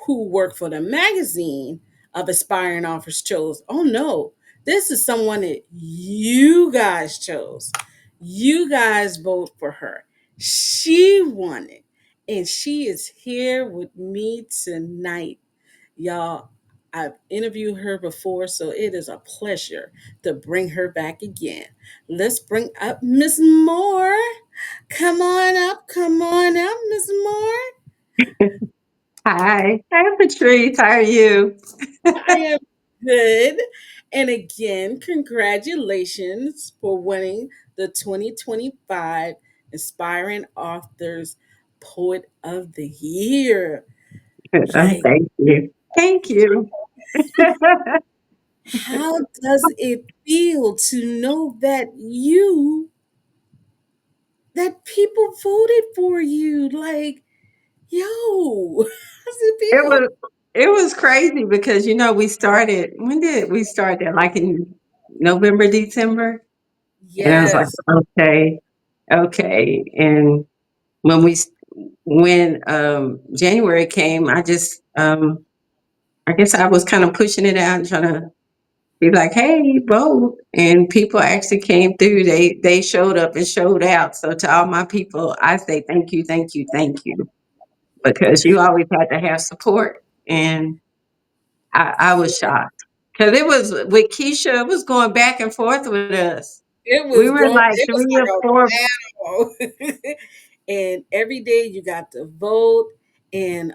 who work for the magazine of aspiring authors chose. Oh no, this is someone that you guys chose. You guys vote for her. She won it. And she is here with me tonight. Y'all, I've interviewed her before, so it is a pleasure to bring her back again. Let's bring up Miss Moore. Come on up, Miss Moore. Hi. Hi, Patrice. How are you? I am good. And again, congratulations for winning the 2025 Inspiring Authors Poet of the Year. Like, Thank you. Thank you. how does it feel to know that people voted for you? Like, yo, how's it It feel? was it was crazy because we started when did we start that? Like in November, December? And I was like, Yes. okay, okay. And when January came, I guess I was kind of pushing it out and trying to be like, hey, vote. And people actually came through. They showed up and showed out. So to all my people, I say thank you, thank you, thank you. Because you always had to have support. And I was shocked. Because it was with Keisha, it was going back and forth with us. We were like It was three or four. like a battle. And every day you got to vote. And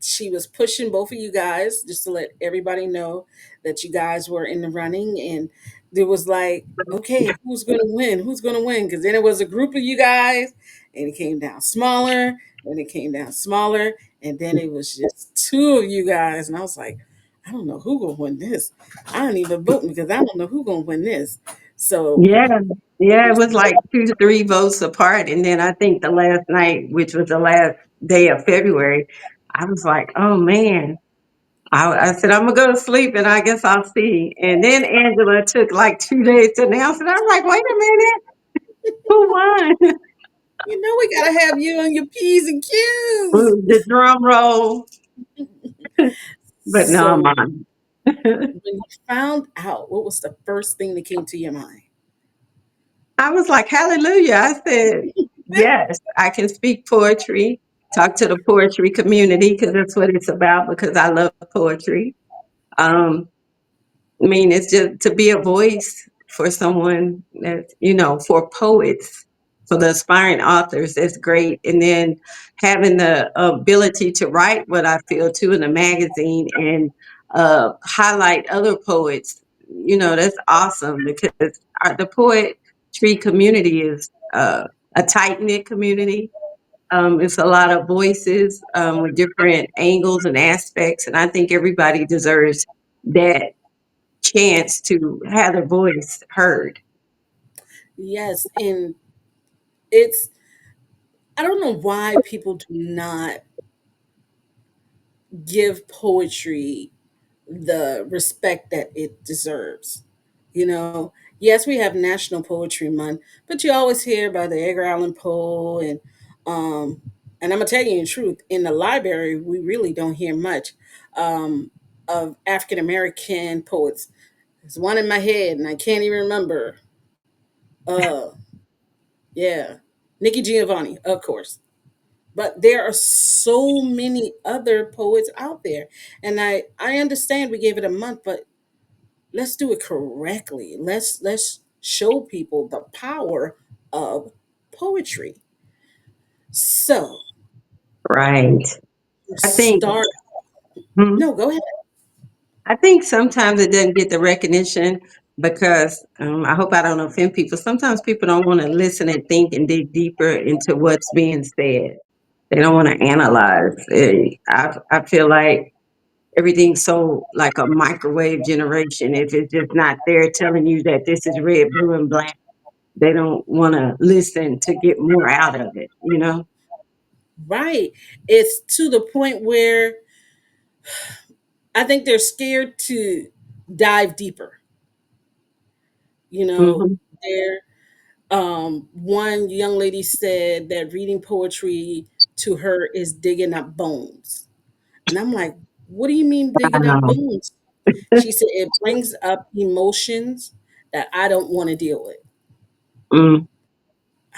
she was pushing both of you guys just to let everybody know that you guys were in the running. And there was like, okay, who's gonna win? Who's gonna win? Because then it was a group of you guys, and it came down smaller, and it came down smaller, and then it was just two of you guys. And I was like, I don't know who gonna win this. I don't even vote because I don't know who gonna win this. So Yeah. it Yeah, it was was like 2 to 3 votes apart. And then I think the last night, which was the last day of February, I was like, oh man. I said, I'm gonna go to sleep and I guess I'll see. And then Angela took like 2 days to announce it. I'm like, wait a minute, who won? we gotta have you on your P's and Q's. Ooh, the drum roll. But no, I'm So on. when you found out, what was the first thing that came to your mind? I was like, hallelujah. I said, yes, I can speak poetry, talk to the poetry community because that's what it's about because I love poetry. Um, I mean, it's just to be a voice for someone that, for poets, for the aspiring authors, that's great. And then having the ability to write what I feel too in a magazine and highlight other poets, that's awesome because the poetry community is a tight knit community. It's a lot of voices with different angles and aspects. And I think everybody deserves that chance to have their voice heard. Yes, and it's I don't know why people do not give poetry the respect that it deserves. Yes, we have National Poetry Month, but you always hear about the Edgar Allan Poe um and I'm gonna tell you the truth, in the library we really don't hear much um of African American poets. There's one in my head and I can't even remember. Uh yeah. Nikki Giovanni, of course. But there are so many other poets out there. And I understand we gave it a month, but let's do it correctly. Let's show people the power of poetry. So Right. I think start. hmm, No, go ahead. I think sometimes it doesn't get the recognition because I hope I don't offend people. Sometimes people don't want to listen and think and dig deeper into what's being said. They don't want to analyze. I feel like everything's so like a microwave generation. If it's just not there telling you that this is red, blue, and black, they don't want to listen to get more out of it. Right. It's to the point where I think they're scared to dive deeper. You know, Mhm. they're one young lady said that reading poetry to her is digging up bones. And I'm like, what do you mean digging up Wow. bones? She said it brings up emotions that I don't want to deal with. Mm,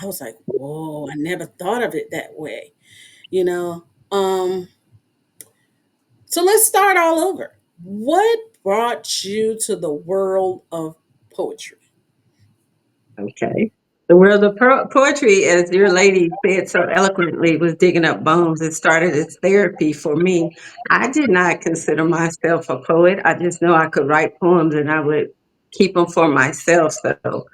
I was like, whoa, I never thought of it that way, you know. So let's start all over. What brought you to the world of poetry? okay. The world of poetry, as your lady said so eloquently, was digging up bones. It started as therapy for me. I did not consider myself a poet. I just know I could write poems and I would keep them for myself. So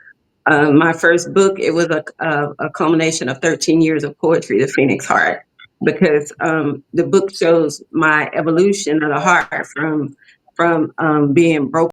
my first book, it was a culmination of 13 years of poetry, The Phoenix Heart, because the book shows my evolution of the heart from being broken